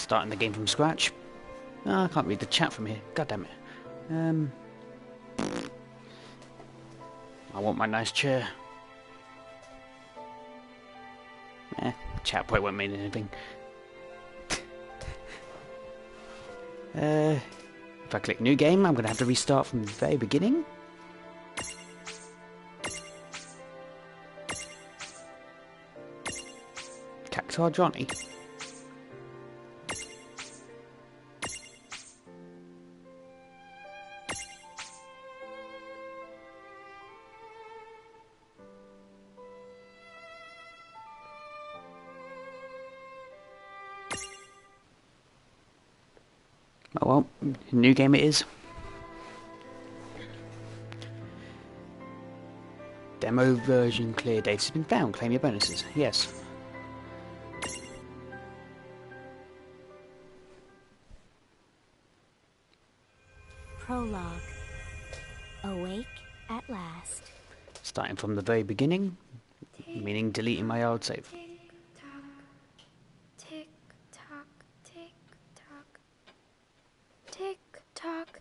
Starting the game from scratch. Oh, I can't read the chat from here. God damn it. I want my nice chair. Chat probably won't mean anything. If I click new game, I'm going to have to restart from the very beginning. Cactar Johnny. Oh well, new game it is. Demo version clear date has been found. Claim your bonuses. Yes. Prologue. Awake at last. Starting from the very beginning, meaning deleting my old save. Tick tock, tick tock, tick tock.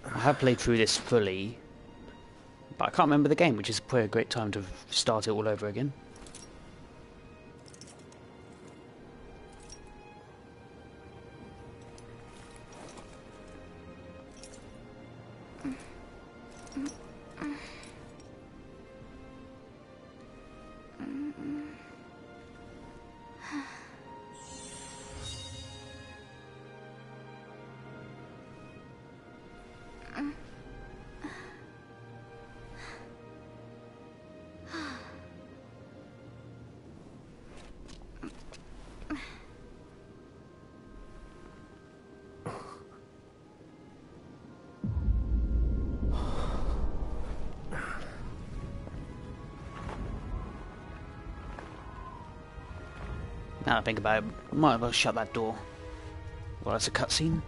I have played through this fully, but I can't remember the game, which is probably a great time to start it all over again. Now I think about it, I might as well shut that door. Well, that's a cutscene.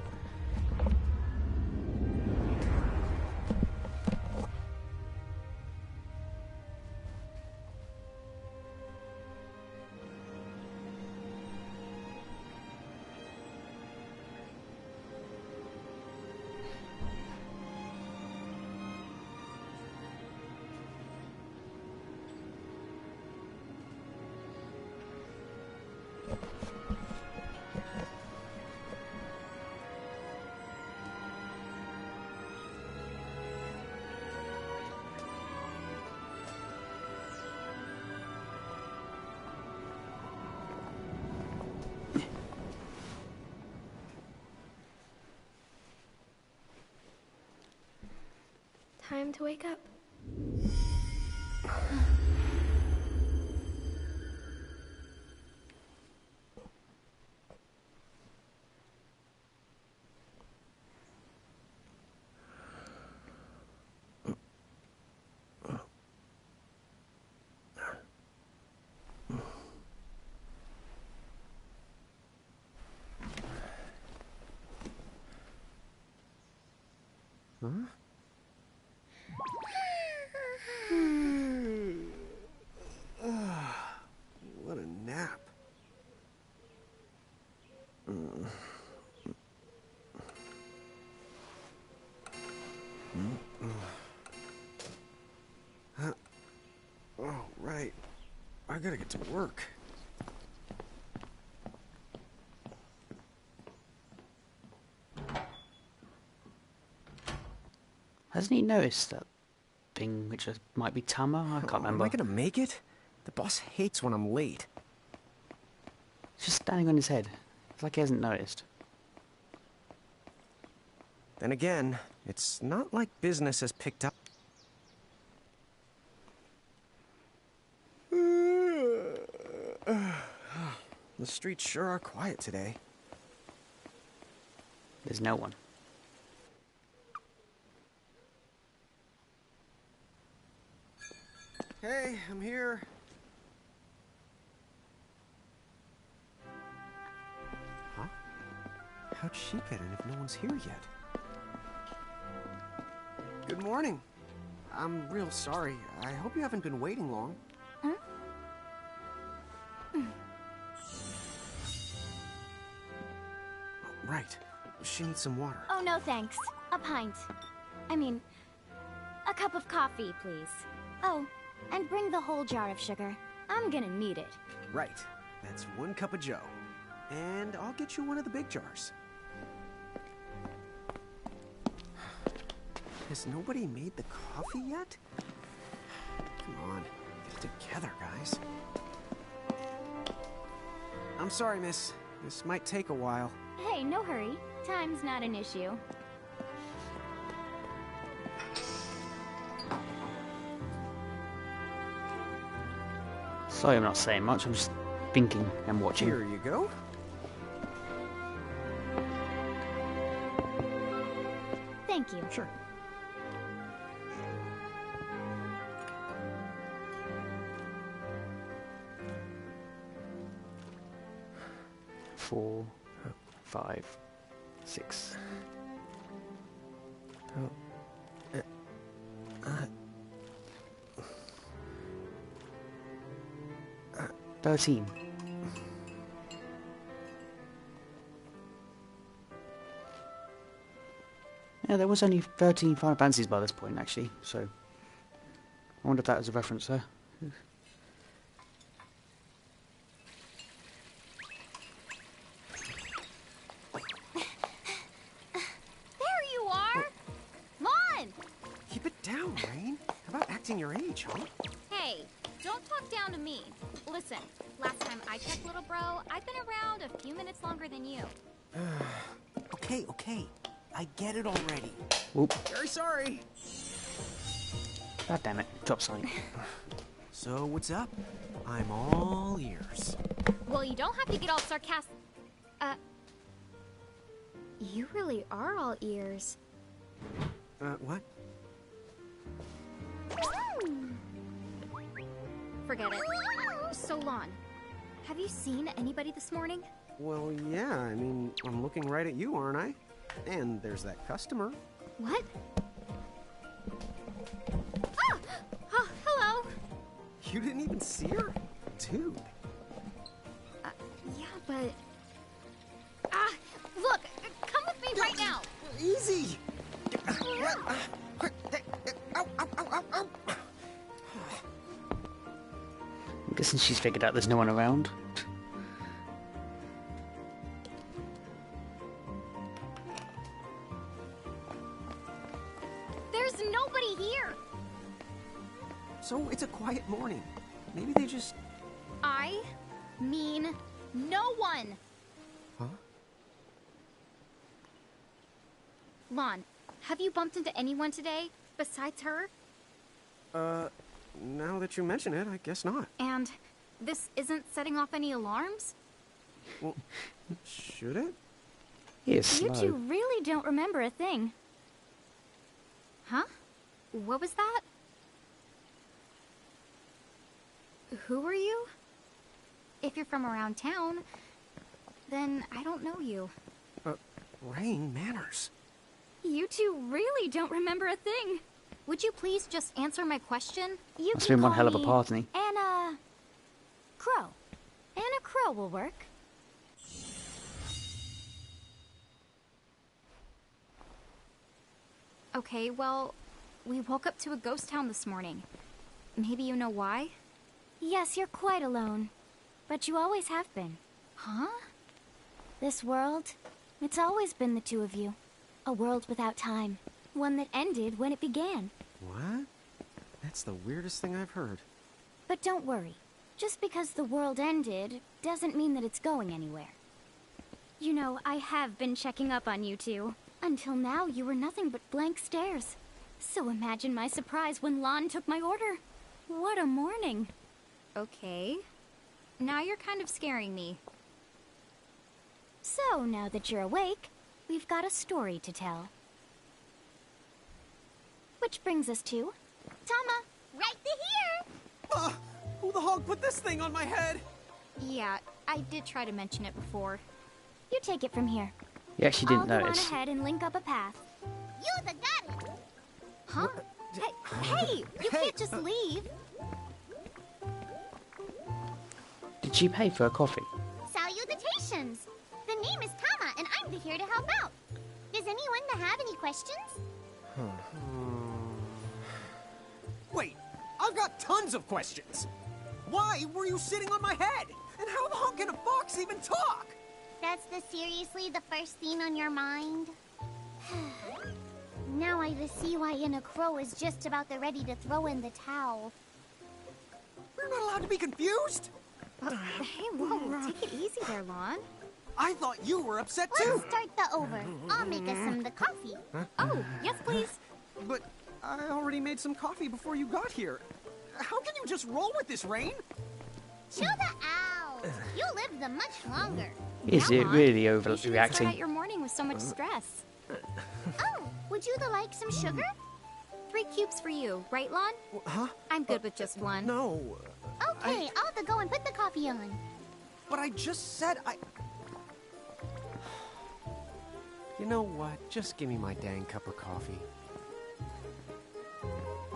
Time to wake up. Huh? What a nap. Oh, right. I gotta get to work. Hasn't he noticed that thing which might be Tama? I can't remember. Am I gonna make it? The boss hates when I'm late. It's just standing on his head. It's like he hasn't noticed. Then again, it's not like business has picked up. The streets sure are quiet today. There's no one. Hey, I'm here. how'd she get in if no one's here yet? Good morning. I'm real sorry. I hope you haven't been waiting long. Huh? Right. She needs some water. Oh, no thanks. A pint. I mean, a cup of coffee, please. Oh, and bring the whole jar of sugar. I'm gonna need it. Right. That's 1 cup of joe. And I'll get you one of the big jars. Has nobody made the coffee yet? Come on, get it together, guys. I'm sorry, miss. This might take a while. Hey, no hurry. Time's not an issue. Sorry, I'm not saying much. I'm just thinking and watching. Here you go. Thank you. Sure. Four, 5, 6. Oh. 13. Yeah, there was only 13 Final Fantasies by this point, actually, so I wonder if that was a reference there. There you are! Lon! Keep it down, Rain. How about acting your age, huh? Hey, don't talk down to me. Listen, last time I checked, little bro, I've been around a few minutes longer than you. Okay. I get it already. Whoop. Very sorry. God damn it. Drop sign. So, what's up? I'm all ears. Well, you don't have to get all sarcastic. You really are all ears. What? Forget it. So, Lon, have you seen anybody this morning? Well, yeah, I mean, I'm looking right at you, aren't I? And there's that customer. What? Ah! Oh, hello! You didn't even see her? Dude. Yeah, but... Ah! Look! Come with me right now! Easy! Ow, ow, ow, ow, ow. I'm guessing she's figured out there's no one around. There's nobody here! So, it's a quiet morning. Maybe they just... I mean no one! Huh? Lon, have you bumped into anyone today besides her? Now that you mention it, I guess not. And this isn't setting off any alarms? Well, should it? Yes, You two really don't remember a thing. Huh? What was that? Who are you? If you're from around town, then I don't know you. Rain, manners. You two really don't remember a thing. Would you please just answer my question? You Must can have been one call hell of a me party. Anna Crow. Anna Crow will work. Okay, well, we woke up to a ghost town this morning. Maybe you know why? Yes, you're quite alone. But you always have been. Huh? This world, it's always been the two of you. A world without time. One that ended when it began. What? That's the weirdest thing I've heard. But don't worry. Just because the world ended doesn't mean that it's going anywhere. You know, I have been checking up on you two. Until now, you were nothing but blank stares. So imagine my surprise when Lon took my order. What a morning. Okay. Now you're kind of scaring me. So, now that you're awake, we've got a story to tell. Which brings us to... Tama, right to here! Who the hog put this thing on my head? Yeah, I did try to mention it before. You take it from here. You actually I'll didn't go on notice. ahead and link up a path. You the got it. Huh? Hey, you can't just leave. Did she pay for a coffee? Salutations. The name is Tama, and I'm here to help out. Does anyone have any questions? Wait, I've got tons of questions. Why were you sitting on my head? And how long can a fox even talk? That's seriously the first thing on your mind? Now I see why Inna Crow is just about ready to throw in the towel. We're not allowed to be confused? Hey, whoa, take it easy there, Lon. I thought you were upset Let's too. start the over. I'll make us some the coffee. Oh, yes, please. But I already made some coffee before you got here. How can you just roll with this, Rain? Chill the out. You live the much longer. Is Yeah, it Mom. really You shouldn't start out overreacting? your morning with so much stress. Oh, would you like some sugar? 3 cubes for you, right, Lon? Huh? I'm good with just one. No. Okay, I'll go and put the coffee on. But I just said I... You know what? Just give me my dang cup of coffee.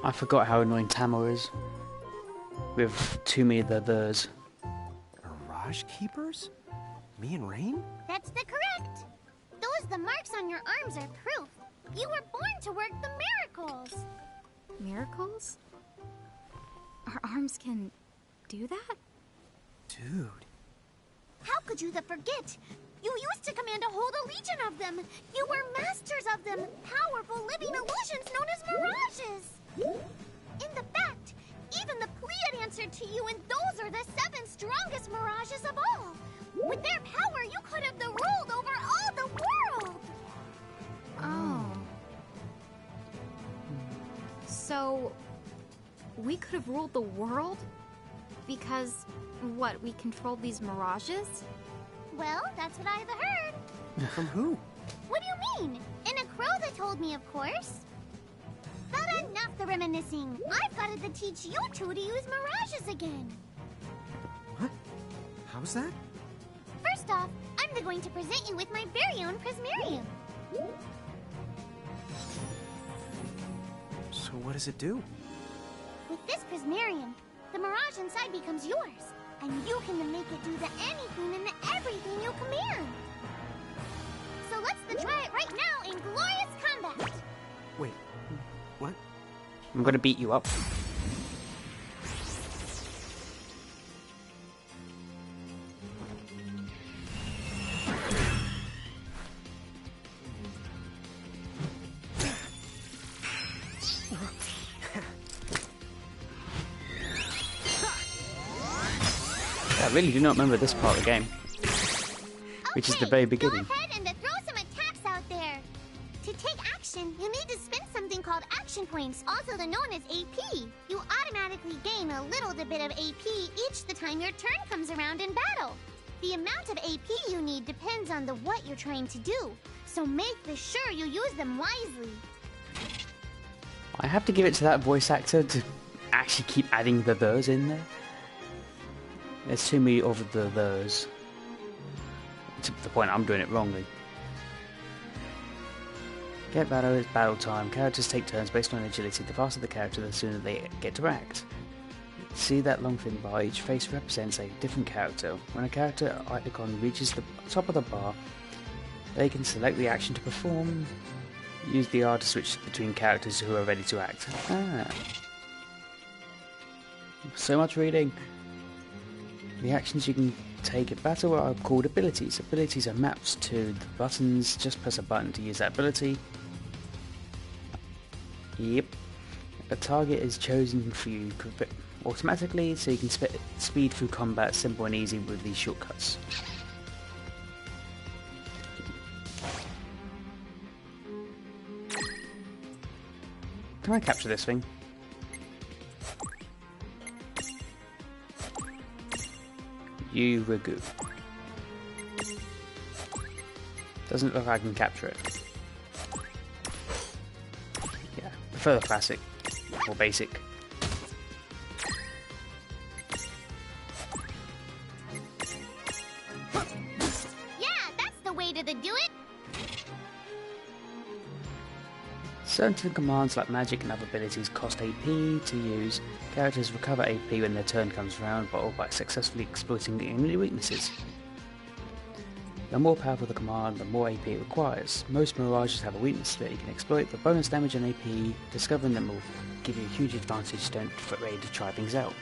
I forgot how annoying Tamo is. With too many of the theirs. Mirage Keepers? Me and Rain? That's the correct. The marks on your arms are proof. You were born to work the miracles. Miracles? Our arms can do that? Dude. How could you forget? You used to command a whole legion of them. You were masters of them, powerful living illusions known as mirages. In the fact, even the Pleiad answered to you, and those are the 7 strongest mirages of all. With their power, you could have ruled over all the world. Oh. So, we could have ruled the world? Because, what, we controlled these mirages? Well, that's what I've heard. From who? What do you mean? In a crow that told me, of course. But enough the reminiscing. I've got to teach you two to use mirages again. What? How's that? First off, I'm going to present you with my very own Prismarium. So what does it do? With this Prismarium, the mirage inside becomes yours, and you can make it do the anything and the everything you command. So let's try it right now in glorious combat. Wait, what? I'm gonna beat you up. I really do not remember this part of the game, which is the very beginning. Go ahead and throw some attacks out there. To take action, you need to spend something called action points, also known as AP. You automatically gain a little bit of AP each the time your turn comes around in battle. The amount of AP you need depends on what you're trying to do, so make sure you use them wisely. I have to give it to that voice actor to actually keep adding the those in there. There's too many of the those. To the point I'm doing it wrongly. Get battle is battle time. Characters take turns based on agility. The faster the character, the sooner they get to act. See that long thin bar? Each face represents a different character. When a character icon reaches the top of the bar, they can select the action to perform. Use the R to switch between characters who are ready to act. Ah. So much reading. The actions you can take at battle are called abilities. Abilities are mapped to the buttons. Just press a button to use that ability. Yep. A target is chosen for you automatically, so you can speed through combat simple and easy with these shortcuts. Can I capture this thing? You Ragu. Doesn't look like I can capture it. Yeah, prefer the classic or basic. Yeah, that's the way to do it. Certain commands like magic and other abilities cost AP to use. Characters recover AP when their turn comes around, but all by successfully exploiting the enemy weaknesses. The more powerful the command, the more AP it requires. Most mirages have a weakness that you can exploit, but bonus damage and AP, discovering them will give you a huge advantage. Don't be ready to try things out.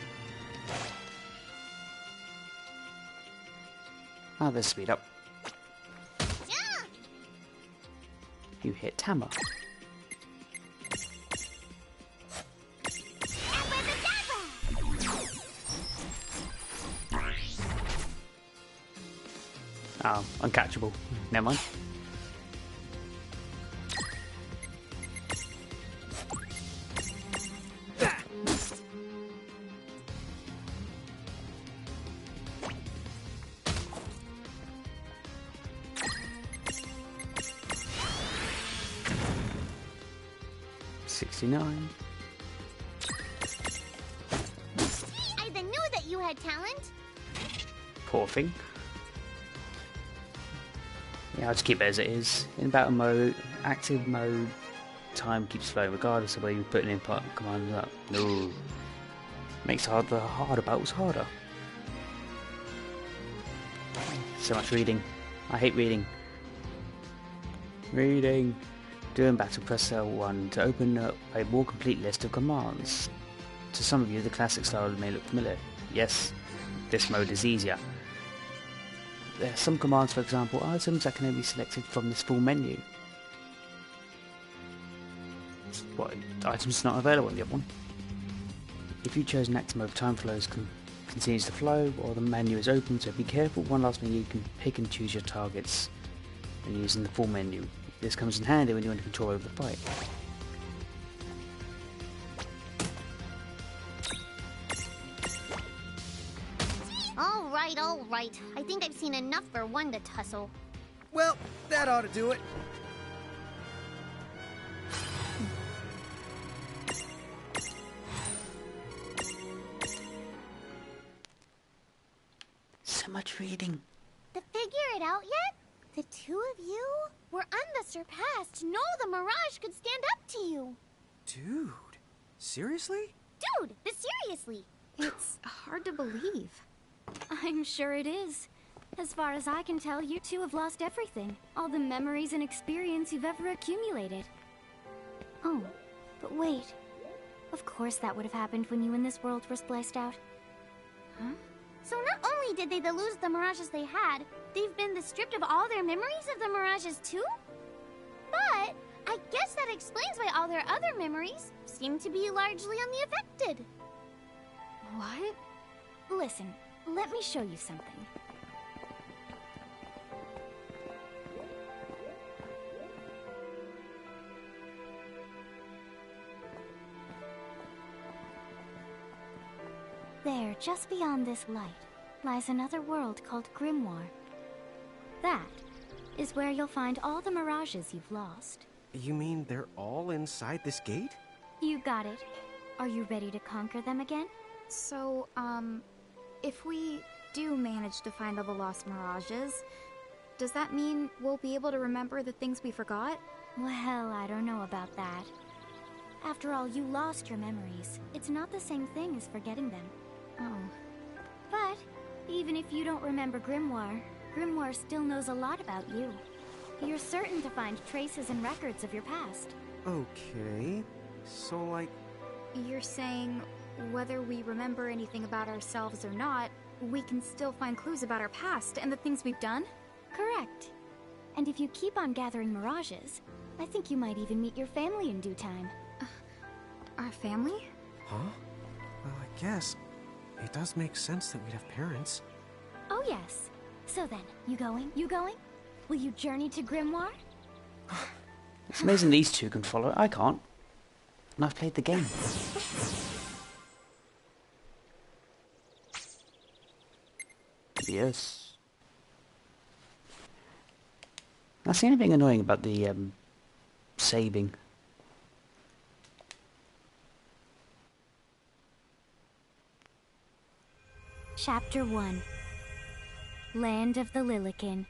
Ah, there's speed up. Yeah. You hit Tammer. Oh, uncatchable. Never mind. $69. I knew that you had talent. Poor thing. Yeah, I'll just keep it as it is. In battle mode, active mode, time keeps flowing regardless of where you're putting input commands up. No. Makes the harder battles harder. So much reading. I hate reading. Reading. During battle, press L1 to open up a more complete list of commands. To some of you, the classic style may look familiar. Yes, this mode is easier. There are some commands, for example, items that can only be selected from this full menu. What, items not available on the other one? If you chose an active mode, time flows continues to flow while the menu is open, so be careful. One last thing, you can pick and choose your targets when using the full menu. This comes in handy when you want control over the fight. All right. I think I've seen enough for one to tussle. Well, that ought to do it. So much reading. To figure it out yet? The two of you were unsurpassed. No, the Mirage could stand up to you. Dude, seriously? Dude, seriously. It's hard to believe. I'm sure it is. As far as I can tell, you two have lost everything. All the memories and experience you've ever accumulated. Oh, but wait. Of course that would have happened when you and this world were spliced out. Huh? So not only did they lose the Mirages they had, they've been stripped of all their memories of the Mirages too? But I guess that explains why all their other memories seem to be largely unaffected. What? Listen, let me show you something. There, just beyond this light, lies another world called Grimoire. That is where you'll find all the mirages you've lost. You mean they're all inside this gate? You got it. Are you ready to conquer them again? So, if we do manage to find all the lost mirages, does that mean we'll be able to remember the things we forgot? Well, I don't know about that. After all, you lost your memories. It's not the same thing as forgetting them. Oh. But even if you don't remember Grimoire, Grimoire still knows a lot about you. You're certain to find traces and records of your past. Okay, so like... You're saying whether we remember anything about ourselves or not, we can still find clues about our past and the things we've done? Correct. And if you keep on gathering mirages, I think you might even meet your family in due time. Our family? Huh? Well, I guess it does make sense that we'd have parents. Oh yes. So then, you going? You going? Will you journey to Grimoire? It's amazing these two can follow it. I can't. And I've played the game. Yes. That's the only thing annoying about the saving. Chapter 1. Land of the Lilican.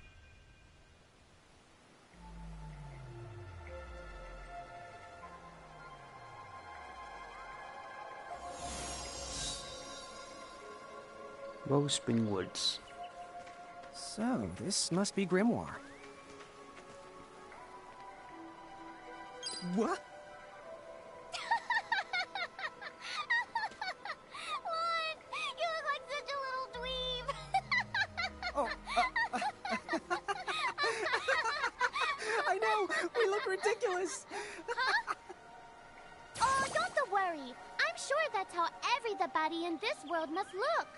Rose Spring Woods. So, this must be Grimoire. What? What? You look like such a little dweeb. Oh, I know! We look ridiculous! Oh, don't worry. I'm sure that's how everybody in this world must look.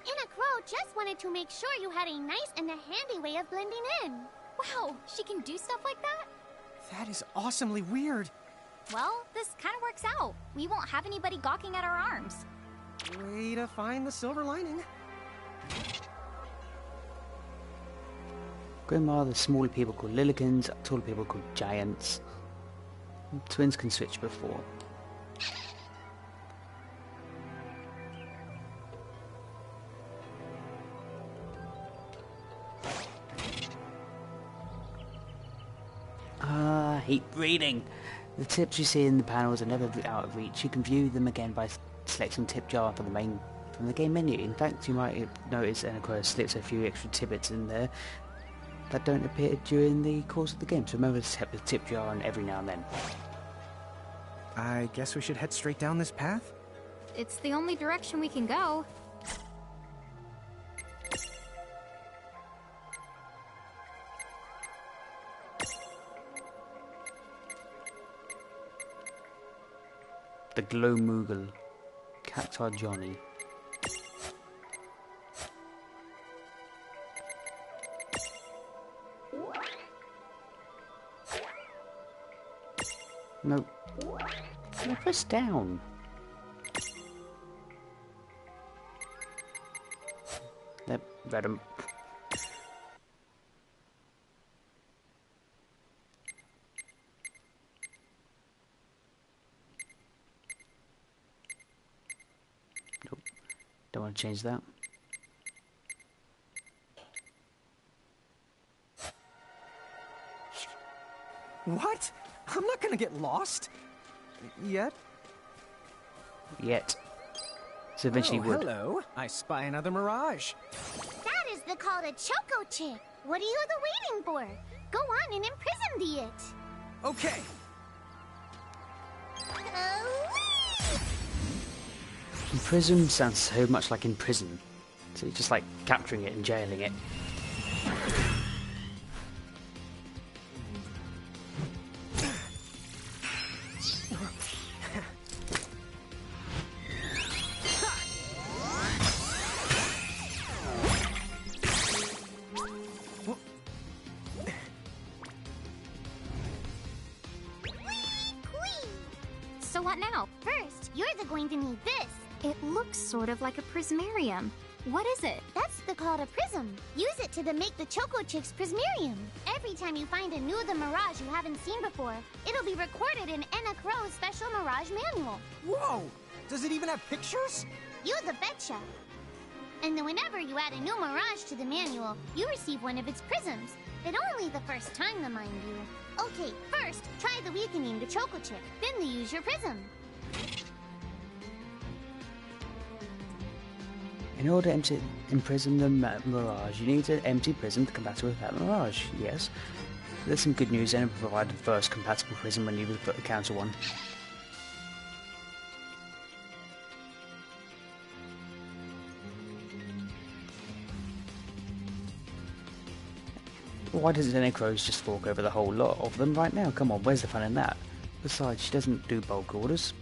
Anna Crow just wanted to make sure you had a nice and a handy way of blending in. Wow, she can do stuff like that? That is awesomely weird. Well, this kind of works out. We won't have anybody gawking at our arms. Way to find the silver lining. Grimoire, the smaller people called Lilligans, taller people called Giants. Twins can switch before. I hate reading. The tips you see in the panels are never out of reach. You can view them again by selecting Tip Jar from the game menu. In fact, you might have noticed Anna Crow slips a few extra tidbits in there that don't appear during the course of the game. So remember to set the Tip Jar on every now and then. I guess we should head straight down this path? It's the only direction we can go. The Glow Moogle. Cactar Johnny. No. I press down. Yep, read 'em. Nope. Don't want to change that. What? I'm not gonna get lost. Yet? Yet. So eventually would. Hello. I spy another mirage. That is the call to Choco Chick. What are you waiting for? Go on and imprison the it. Okay. Imprison sounds so much like in prison. So you're just like capturing it and jailing it. So what now? First, you're going to need this. It looks sort of like a prismarium. What is it? That's the call to Prism. Use it to make the Choco Chick's Prismarium. Every time you find a new the Mirage you haven't seen before, it'll be recorded in Anna Crow's special Mirage manual. Whoa! Does it even have pictures? You the betcha. And then whenever you add a new Mirage to the manual, you receive one of its prisms. But only the first time, mind you. Okay, first, try the weakening the Choco Chick. Then they use your prism. In order to imprison the Mirage, you need an empty prism to compatible with that Mirage. Yes. There's some good news, and provide the first compatible prism when you put the counter one. Why doesn't Anna Crow just fork over the whole lot of them right now? Come on, where's the fun in that? Besides, she doesn't do bulk orders.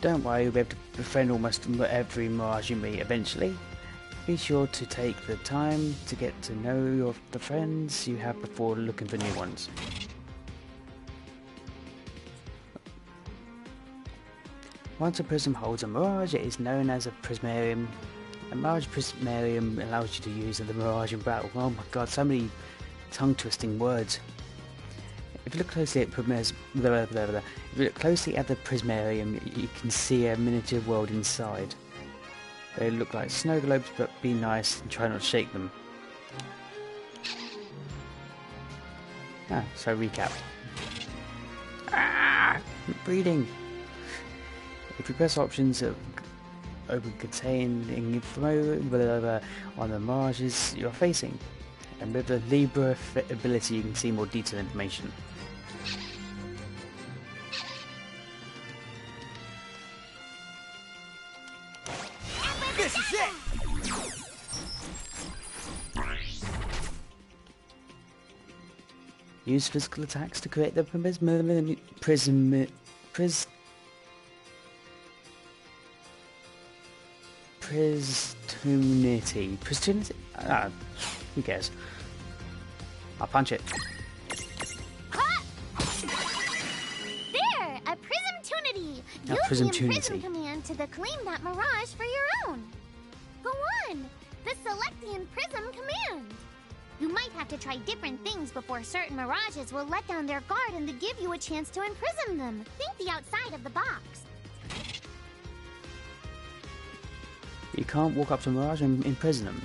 Don't worry, you'll be able to befriend almost every Mirage you meet eventually. Be sure to take the time to get to know the friends you have before looking for new ones. Once a prism holds a Mirage, it is known as a Prismarium. A Mirage Prismarium allows you to use the Mirage in battle. Oh my god, so many tongue-twisting words. If you look closely at the Prismarium, you can see a miniature world inside. They look like snow globes, but be nice and try not to shake them. So recap. Breeding. If you press options, open containing info on the mirages you're facing. And with the Libra ability you can see more detailed information. This is it! Use physical attacks to create the Pristunity? Ah, who cares? I'll punch it. Ha! There! A Prismtunity! A Use the Prismtunity. Imprison command to claim that mirage for your own. Go on! The Select the Imprism command! You might have to try different things before certain mirages will let down their guard and to give you a chance to imprison them. Think the outside of the box. You can't walk up to a mirage and imprison them.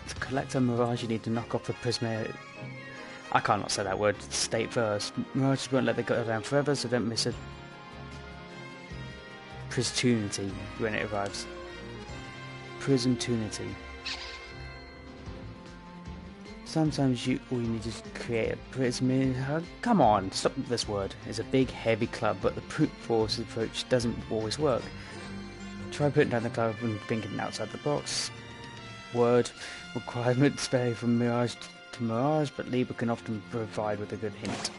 To collect a mirage you need to knock off the prisma... I can't not say that word. State first. Mirages won't let the guard down forever, so don't miss a Prismtunity when it arrives. Prismtunity. Sometimes all you need is to create a prism. Come on, stop this word. It's a big, heavy club, but the brute force approach doesn't always work. Try putting down the club and thinking outside the box. Word requirements vary from mirage to mirage, but Libra can often provide with a good hint.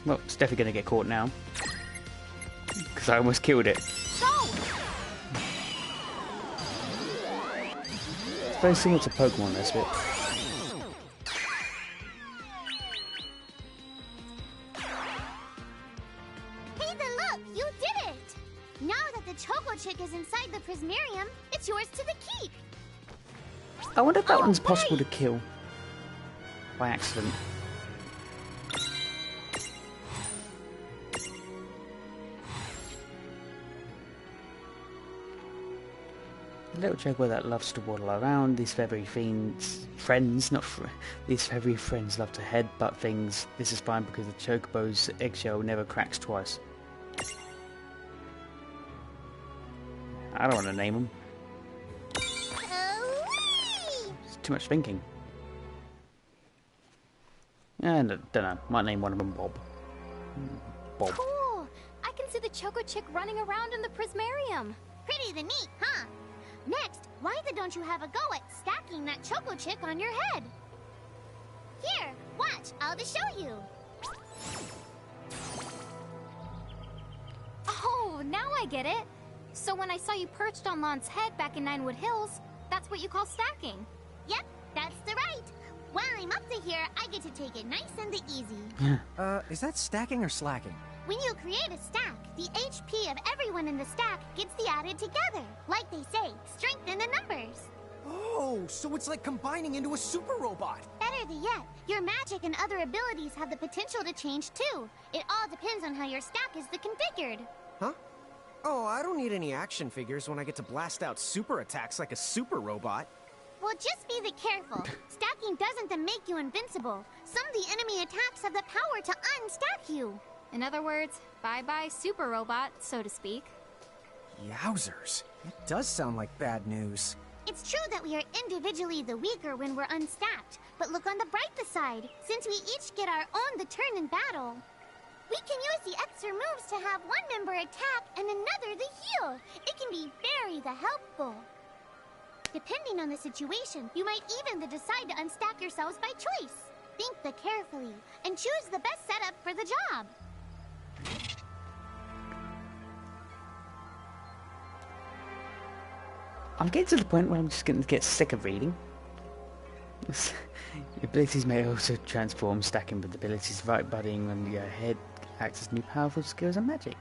Well, it's definitely going to get caught now. Because I almost killed it. Go! It's very similar to Pokemon, this bit. Hey, the look! You did it! Now that the Choco Chick is inside the Prismarium, it's yours to the keep. I wonder if that Oh, one's possible to wait. kill. By accident. A little jaguar that loves to waddle around. These feathery friends love to headbutt things. This is fine because the chocobo's eggshell never cracks twice. I don't want to name them. Oh, It's too much thinking. I don't know. Might name one of them Bob. Bob. Cool! I can see the Choco Chick running around in the Prismarium. pretty the neat, huh? Next, why don't you have a go at stacking that Choco Chick on your head? Here, watch, I'll just show you. Oh, now I get it. So when I saw you perched on Lon's head back in Ninewood Hills, that's what you call stacking. Yep, that's the right. While I'm up to here, I get to take it nice and easy. Is that stacking or slacking? When you create a stack, the HP of everyone in the stack gets the added together. Like they say, strength in the numbers. Oh, so it's like combining into a super robot. Better yet, your magic and other abilities have the potential to change too. It all depends on how your stack is configured. Huh? Oh, I don't need any action figures when I get to blast out super attacks like a super robot. Well, just be careful. Stacking doesn't make you invincible. Some of the enemy attacks have the power to unstack you. In other words, bye-bye super robot, so to speak. Yowzers. It does sound like bad news. It's true that we are individually the weaker when we're unstacked, but look on the brighter side. Since we each get our own turn in battle, we can use the extra moves to have one member attack and another the heal. It can be very helpful. Depending on the situation, you might even decide to unstack yourselves by choice. Think carefully and choose the best setup for the job. I'm getting to the point where I'm just going to get sick of reading. Your abilities may also transform, stacking with abilities right buddying on your head acts as new powerful skills and magic.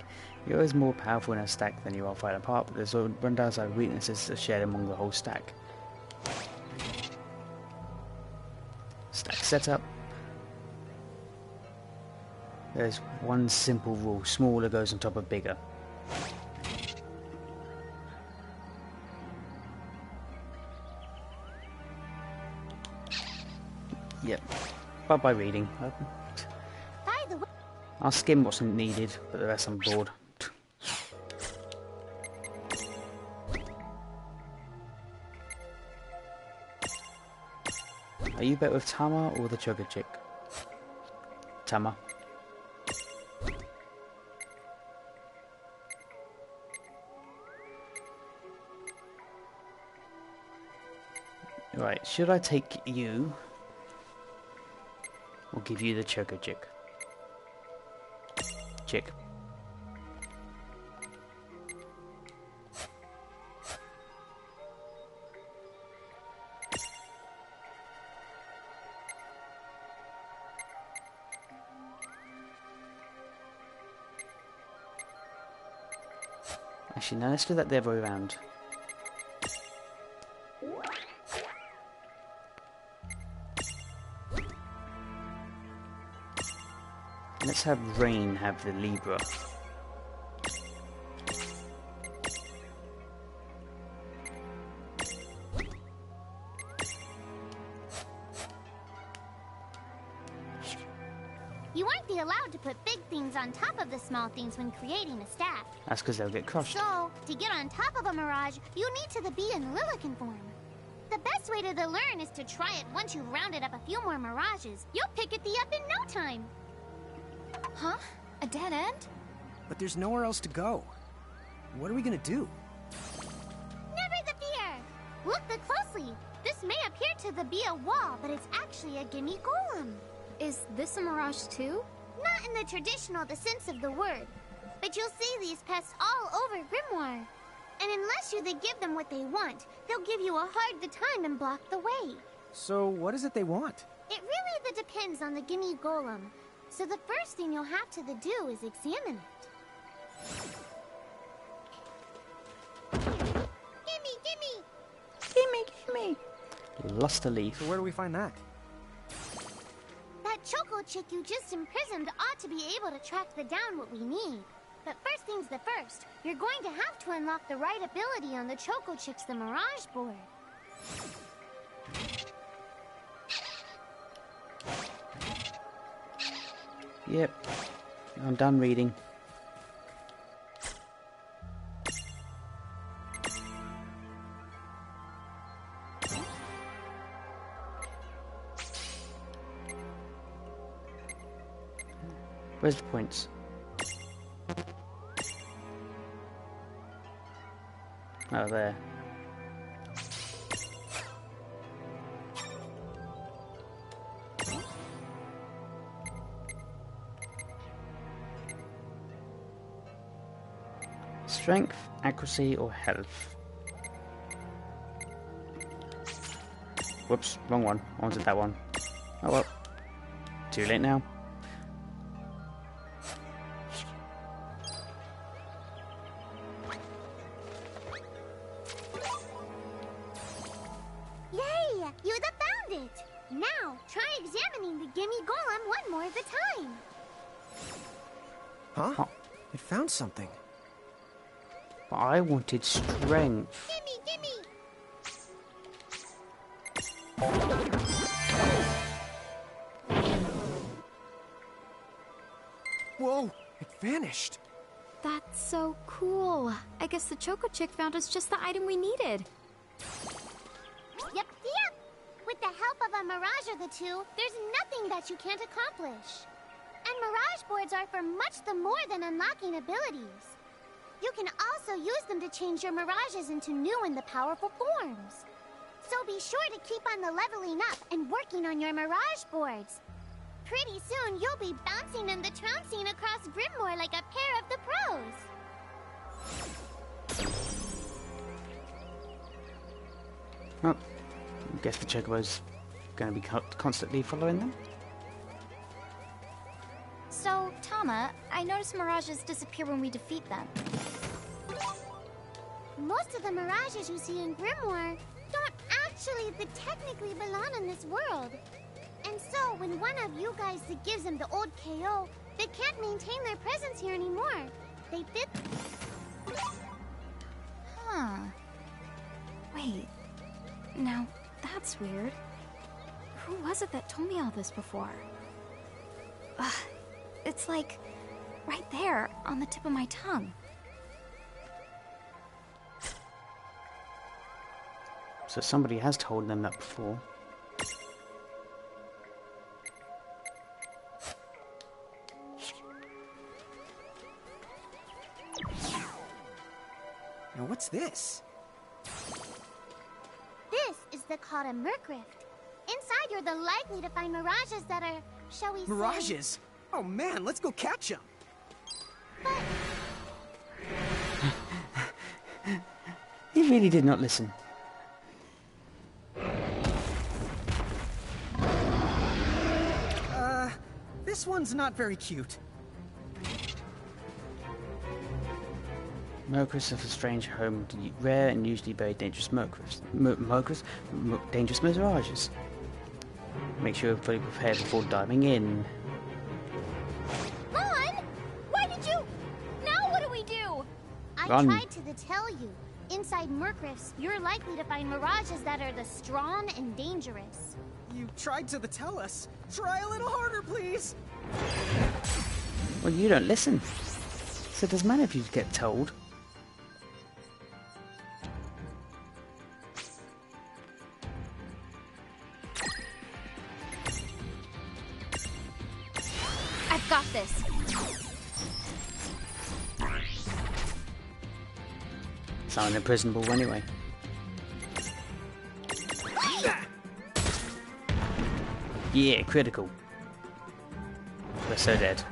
You're always more powerful in a stack than you are fighting apart, but there's one downside weaknesses that are shared among the whole stack. Stack setup. There's one simple rule, smaller goes on top of bigger. Bye-bye reading. By the way, I'll skim what's needed, but the rest I'm bored. Are you better with Tama or the Chugga Chick? Tama. Right, should I take you or give you the Chugga Chick? Chick. Actually, no, let's do that the other way around. Let's have Rain have the Libra. you aren't be allowed to put big things on top of the small things when creating a staff. That's because they'll get crushed. So, to get on top of a mirage, you need to the bee in Lilican form. The best way to the learn is to try it once you've rounded up a few more mirages. You'll pick it up in no time. Huh? A dead end? But there's nowhere else to go. What are we gonna do? Never the fear! Look closely. This may appear to be a wall, but it's actually a gimme golem. Is this a mirage too? Not in the traditional sense of the word, but you'll see these pests all over Grimoire. And unless you give them what they want, they'll give you a hard time and block the way. So, what is it they want? It really depends on the gimme golem. So the first thing you'll have to do is examine it. Gimme! Gimme! Lost a leaf. So where do we find that? That Choco Chick you just imprisoned ought to be able to track down what we need. But first things first, you're going to have to unlock the right ability on the Choco Chick's Mirage board. Yep. I'm done reading. Where's the points? Oh, there. Strength, accuracy, or health? Whoops, wrong one. I wanted that one. Oh well. Too late now. Yay! You found it! Now, try examining the gimme golem one more time. Huh? It found something. But I wanted strength. Gimme! Whoa! It vanished! That's so cool. I guess the Choco Chick found us just the item we needed. Yep. With the help of a mirage or the two, there's nothing that you can't accomplish. And mirage boards are for much more than unlocking abilities. You can also use them to change your mirages into new and powerful forms. So be sure to keep on the leveling up and working on your mirage boards. Pretty soon, you'll be bouncing and trouncing across Grimoire like a pair of the pros. Oh, I guess the Chocobo's going to be constantly following them. So, Tama, I noticed mirages disappear when we defeat them. Most of the mirages you see in Grimoire don't actually technically belong in this world. And so, when one of you guys gives them the old KO, they can't maintain their presence here anymore. They fit... Huh. Wait. Now, that's weird. Who was it that told me all this before? Ugh, it's like right there on the tip of my tongue. So somebody has told them that before. Now what's this? This is the Kata Merkrift. Inside, you're the likely to find mirages that are, shall we say... Mirages? Oh man, let's go catch them. He really did not listen. This one's not very cute. Merkris have a strange home to rare and usually very dangerous Merkris. Dangerous mirages. Make sure you're fully prepared before diving in. Lon! Why did you... Now what do we do? I Run. tried to tell you. Inside Merkrifts, you're likely to find mirages that are the strong and dangerous. You tried to tell us. Try a little harder, please. Well, you don't listen. So it doesn't matter if you get told. I've got this. Sound imprisonable anyway. Yeah, critical. We're so dead.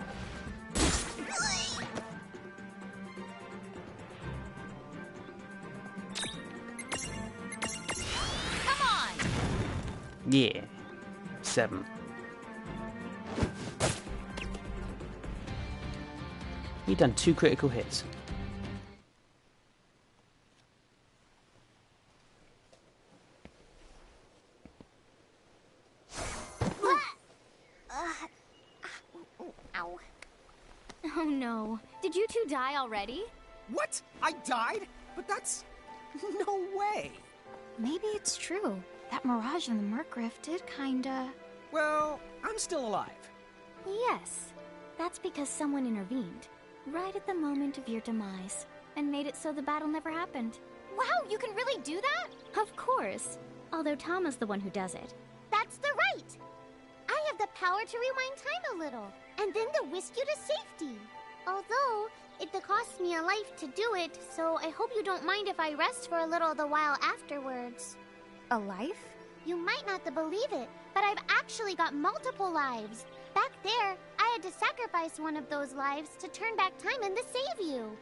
Come on! Yeah. 7. You've done 2 critical hits. Ow. Oh no. Did you two die already? What? I died? But that's... no way. Maybe it's true. That mirage in the Merkrift did kinda... Well, I'm still alive. Yes. That's because someone intervened. Right at the moment of your demise. And made it so the battle never happened. Wow, you can really do that? Of course. Although Tama's the one who does it. That's the right. I have the power to rewind time a little, and then to whisk you to safety. Although, it costs me a life to do it, so I hope you don't mind if I rest for a little the while afterwards. A life? You might not believe it, but I've actually got multiple lives. Back there, I had to sacrifice one of those lives to turn back time and to save you.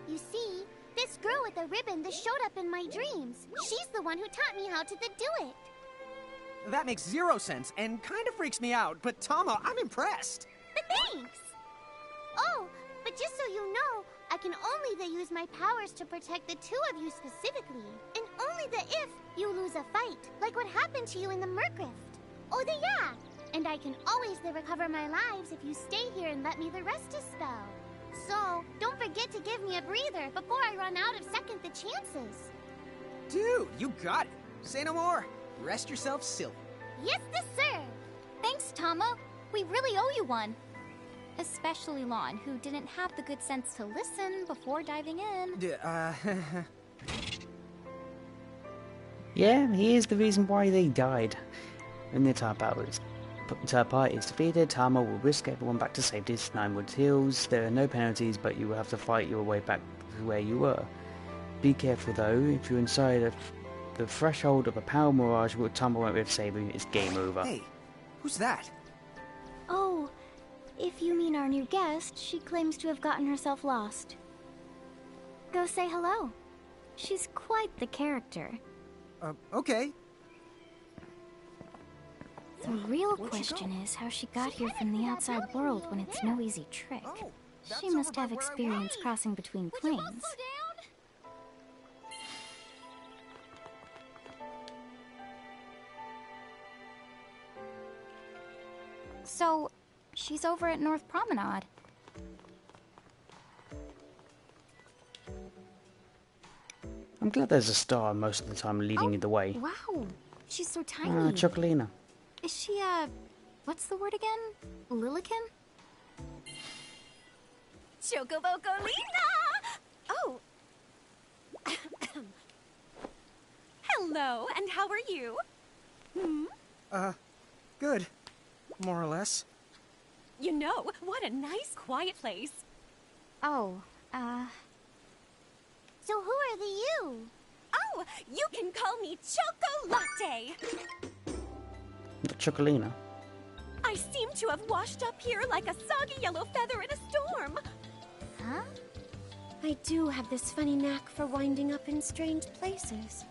You see, this girl with the ribbon that showed up in my dreams. She's the one who taught me how to do it. That makes 0 sense and kind of freaks me out, but Tama, I'm impressed. Thanks! Oh, but just so you know, I can only use my powers to protect the 2 of you specifically. And only if you lose a fight, like what happened to you in the Merkrift. Oh, yeah! And I can always recover my lives if you stay here and let me rest a spell. So, don't forget to give me a breather before I run out of second the chances. Dude, you got it. Say no more. Rest yourself silly. Yes, sir! Thanks, Tama. We really owe you one. Especially Lon, who didn't have the good sense to listen before diving in. Yeah, he is the reason why they died. When the entire party is defeated, Tama will whisk everyone back to safety to Ninewood's Hills. There are no penalties, but you will have to fight your way back to where you were. Be careful though, if you're inside the threshold of a power mirage, what Tama won't be able to save you, it's game over. Hey, who's that? Oh, if you mean our new guest, she claims to have gotten herself lost. Go say hello. She's quite the character. Okay. The real question is how she got here from the outside world when it's no easy trick. Oh, that's She must over have by where I experience was. crossing between planes. So, she's over at North Promenade. I'm glad there's a star most of the time leading you the way. Wow, she's so tiny. Chocolina. Is she, what's the word again? Lilican? Chocobocolina! Oh. Hello, and how are you? Good. More or less. You know, what a nice, quiet place. Oh, So who are the you? Oh, you can call me Chocolatte. Chocolina. I seem to have washed up here like a soggy yellow feather in a storm. Huh? I do have this funny knack for winding up in strange places.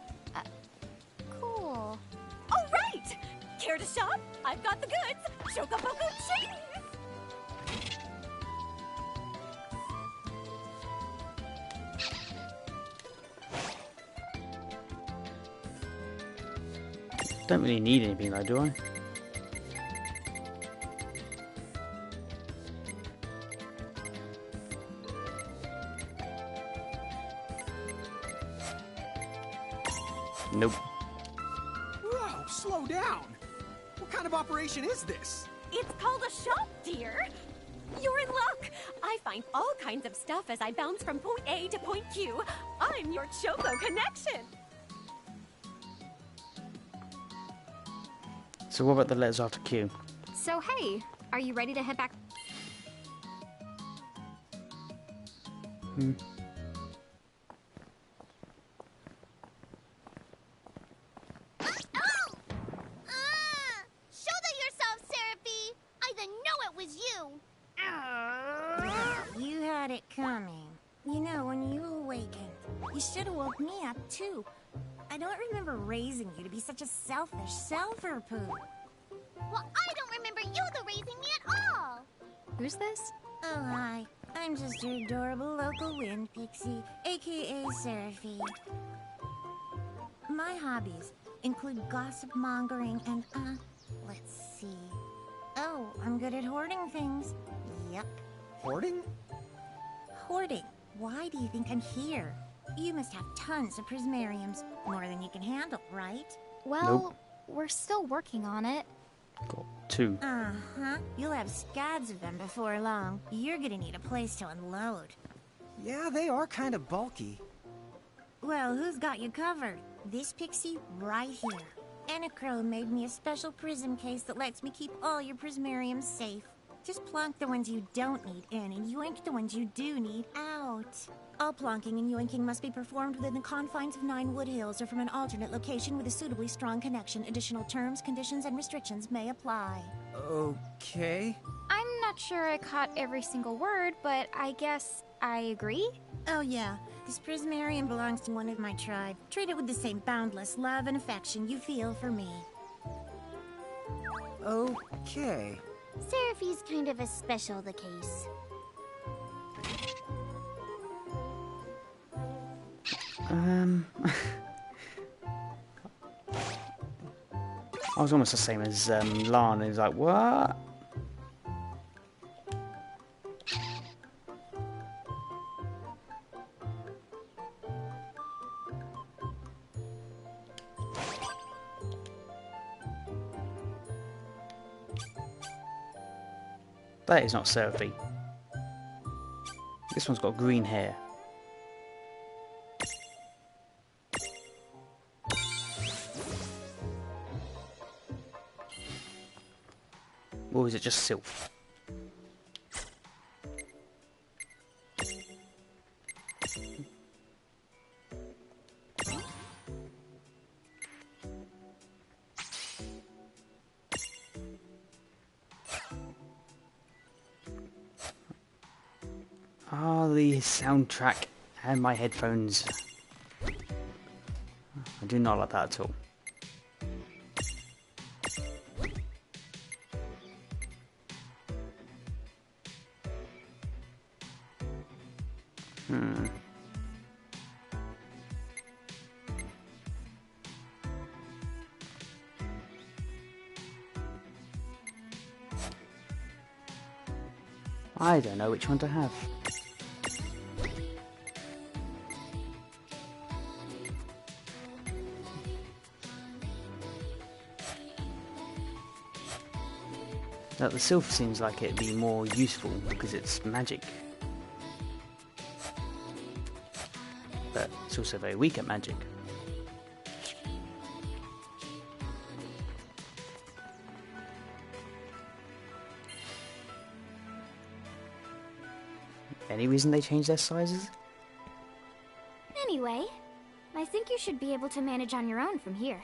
Cool. All right! Care to shop? I've got the goods. Chocoboco cheese! Don't really need anything though, do I? Nope. Whoa, slow down. What kind of operation is this? It's called a shop, dear. You're in luck. I find all kinds of stuff as I bounce from point A to point Q. I'm your Choco connection. So what about the letters after Q? so hey, are you ready to head back? Oh! Shoulder yourself, Seraphie! I didn't know it was you! You had it coming. You know, when you awakened, you should have woke me up, too. I don't remember raising you to be such a selfish self-poo. Well, I don't remember you raising me at all! Who's this? Oh, hi. I'm just your adorable local wind pixie, aka Seraphie. My hobbies include gossip mongering and, let's see. Oh, I'm good at hoarding things. Yep. Hoarding? Hoarding. Why do you think I'm here? You must have tons of prismariums. More than you can handle, right? Well, we're still working on it. Got 2. Uh-huh. You'll have scads of them before long. You're gonna need a place to unload. Yeah, they are kind of bulky. Well, who's got you covered? This pixie right here. Anachrome made me a special prism case that lets me keep all your prismariums safe. Just plonk the ones you don't need in and yoink the ones you do need out. All plonking and yoinking must be performed within the confines of 9 Wood Hills or from an alternate location with a suitably strong connection. Additional terms, conditions, and restrictions may apply. Okay. I'm not sure I caught every single word, but I guess I agree. Oh yeah, this prismarium belongs to one of my tribe. Treat it with the same boundless love and affection you feel for me. Okay. Seraphie's kind of a special the case. I was almost the same as Lan. He's like, what? That is not Seraphie. This one's got green hair. Or is it just Sylph? Ah, the soundtrack and my headphones. I do not like that at all. I don't know which one to have. Now, the sylph seems like it'd be more useful because it's magic. But it's also very weak at magic. Any reason they changed their sizes? Anyway, I think you should be able to manage on your own from here.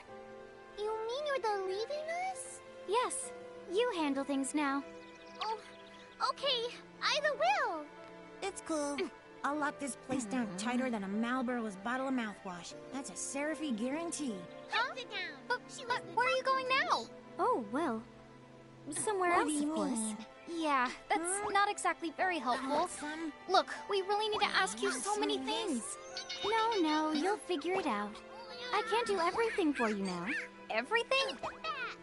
You mean you're the leaving us? Yes, you handle things now. Oh, okay. Either will. It's cool. I'll lock this place down tighter than a Marlboro's bottle of mouthwash. That's a Seraphy guarantee. Huh? But where are you going now? Oh, well, somewhere What else, do you of course. mean? Yeah, that's not exactly very helpful. Some Look, we really need to ask you so many things. No, you'll figure it out. I can't do everything for you now. Everything?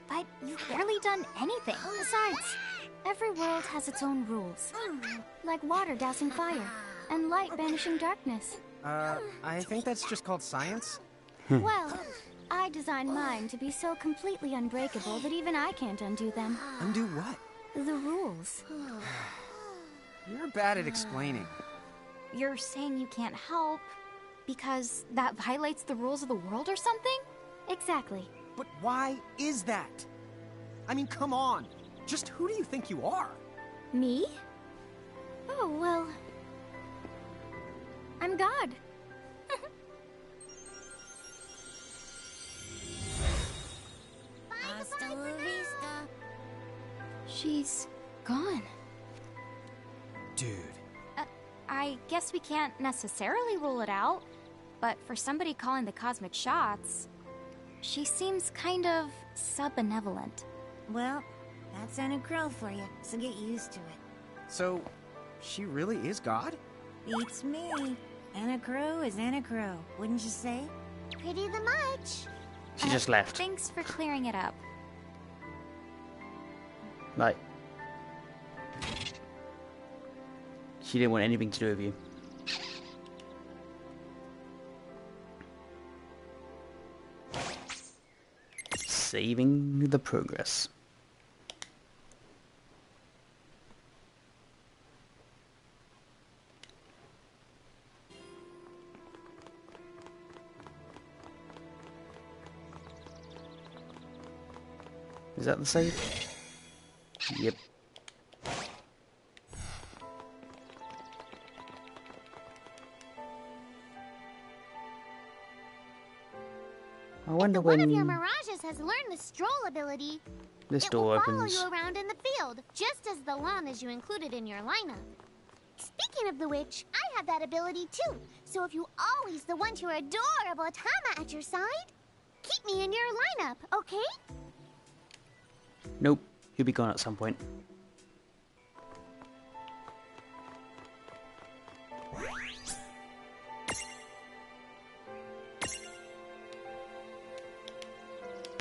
But you've barely done anything. Besides, every world has its own rules. Like water dousing fire, and light banishing darkness. I think that's just called science. Well, I designed mine to be so completely unbreakable that even I can't undo them. Undo what? The rules. You're bad at explaining. You're saying you can't help because that violates the rules of the world or something? Exactly. But why is that? I mean, come on. Just who do you think you are? Me? Oh, well... I'm God. hasta la vista. She's gone. Dude. I guess we can't necessarily rule it out, but for somebody calling the cosmic shots, she seems kind of sub-benevolent. Well, that's Anna Crow for you, so get used to it. So, she really is God? Beats me. Anna Crow is Anna Crow, wouldn't you say? Pretty the much. She just left. Thanks for clearing it up. Like, she didn't want anything to do with you. Saving the progress. Is that the save? Yep. I wonder One of your when mirages has learned the stroll ability. this It door will follow opens. you around in the field, just as the lawn is you included in your lineup. Speaking of the which, I have that ability too. So if you always the want your adorable Tama at your side, keep me in your lineup, okay? Nope, he'll be gone at some point.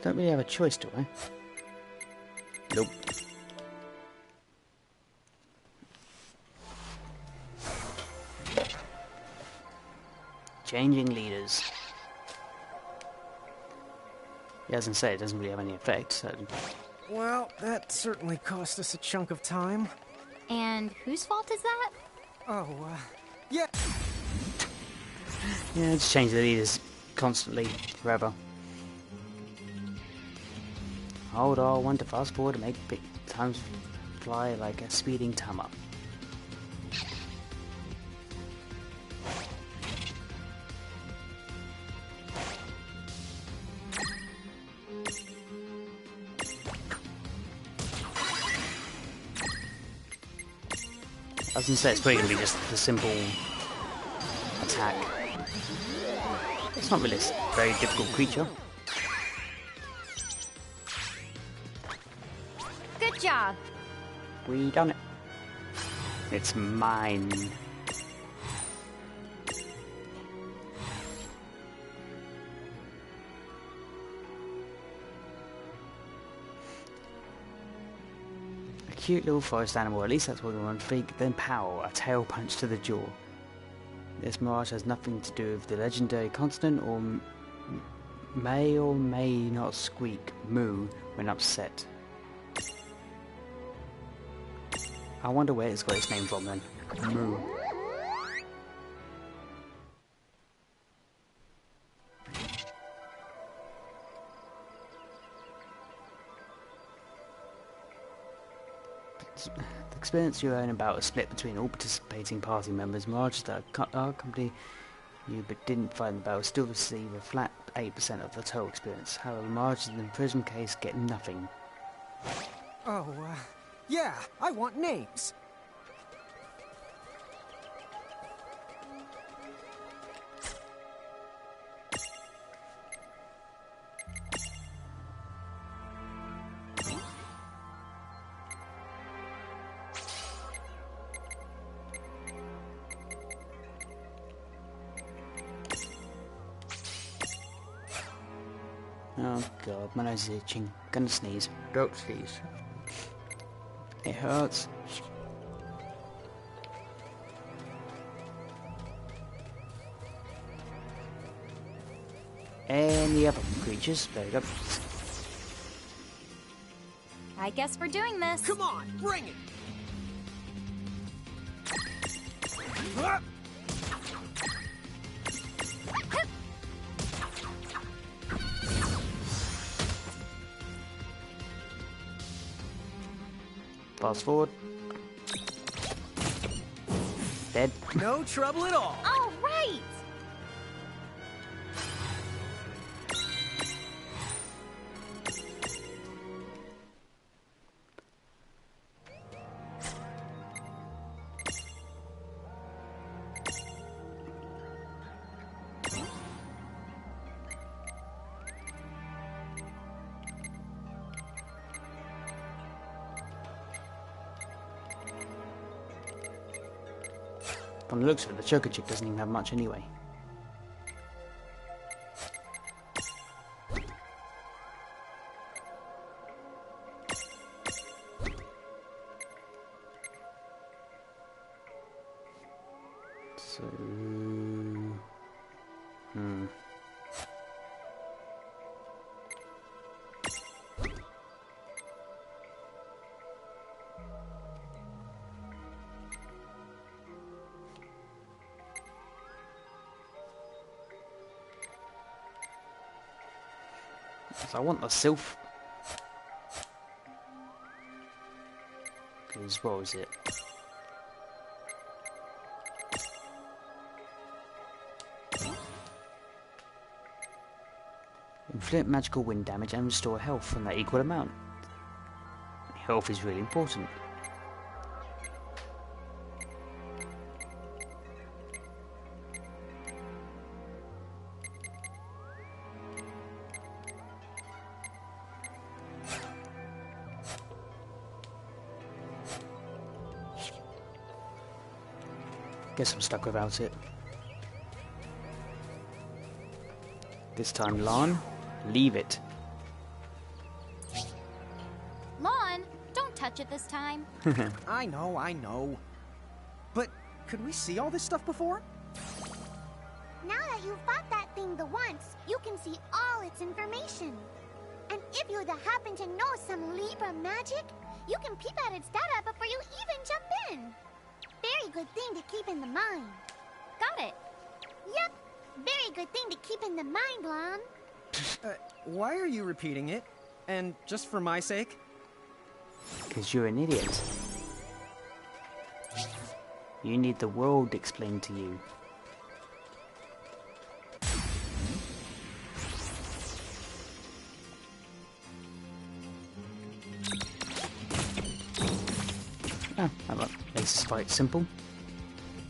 Don't really have a choice, do I? Nope. Changing leaders. He hasn't said it doesn't really have any effect, so... Well, that certainly cost us a chunk of time. And whose fault is that? Oh, yeah. Yeah, just change the leaders constantly, forever. Hold R1 to fast forward to make big times fly like a speeding Tama. I was gonna say it's probably gonna be just a simple attack. It's not really a very difficult creature. Good job. We done it. It's mine. A cute little forest animal, at least that's what we want to think. Then pow, a tail punch to the jaw. This mirage has nothing to do with the legendary constant or may not squeak moo when upset. I wonder where it's got its name from then. Moo. The experience you learn about is split between all participating party members. Mirages that accompany you but didn't find the battle still receive a flat 8% of the total experience. However, Mirages in the Prism case get nothing. Oh, yeah, I want names. Oh god, my nose is itching. Gonna sneeze. Don't sneeze. It hurts. Any other creatures? There you go. I guess we're doing this. Come on, bring it! Ah! Fast forward. Dead. No trouble at all. All right. From the looks of it, the Choco Chip doesn't even have much anyway. So... So I want the Sylph. Because what was it? Inflict magical wind damage and restore health in that equal amount. Health is really important. Guess I'm stuck without it. This time, Lan, leave it. Lon, don't touch it this time. I know. But could we see all this stuff before? Now that you've fought that thing the once, you can see all its information. And if you happen to know some Libra magic, you can peep at its data before you even jump in. Very good thing to keep in the mind. Got it. Yep, very good thing to keep in the mind, Lon. Why are you repeating it? And just for my sake? Because you're an idiot. You need the world explained to you. Oh, that makes this fight simple.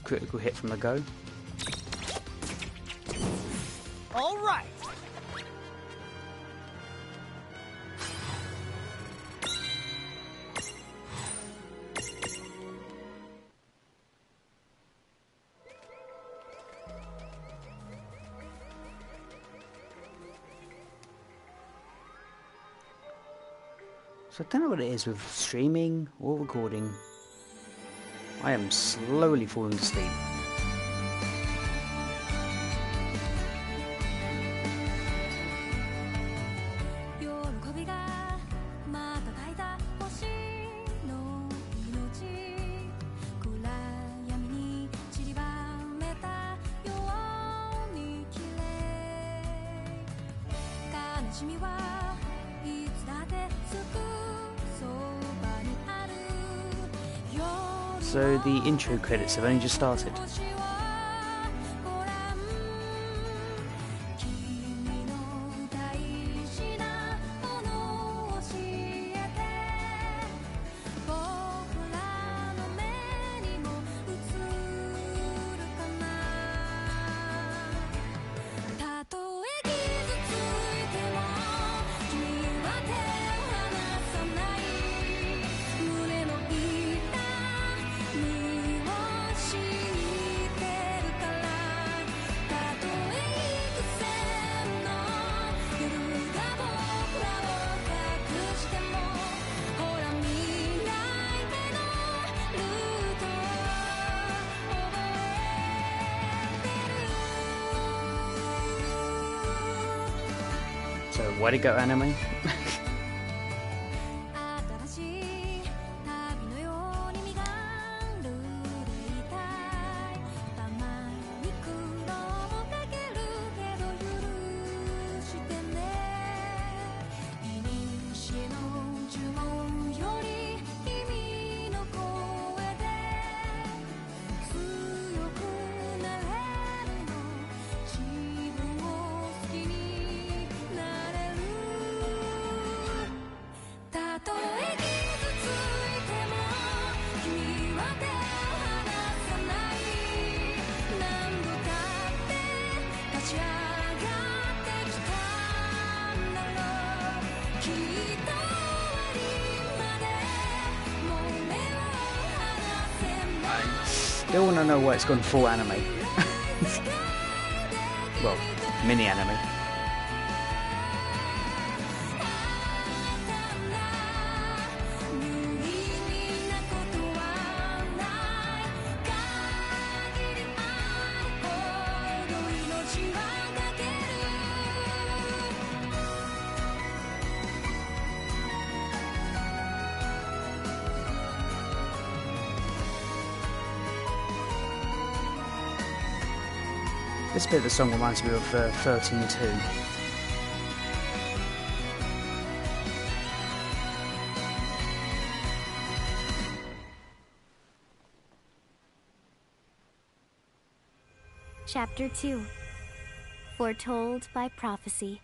Critical hit from the go. All right. So I don't know what it is with streaming or recording. I am slowly falling asleep. So the intro credits have only just started. So where'd it go, anime? Still want to know why it's gone full anime. Well, mini anime. This bit of the song reminds me of 13-2. Chapter 2. Foretold by Prophecy.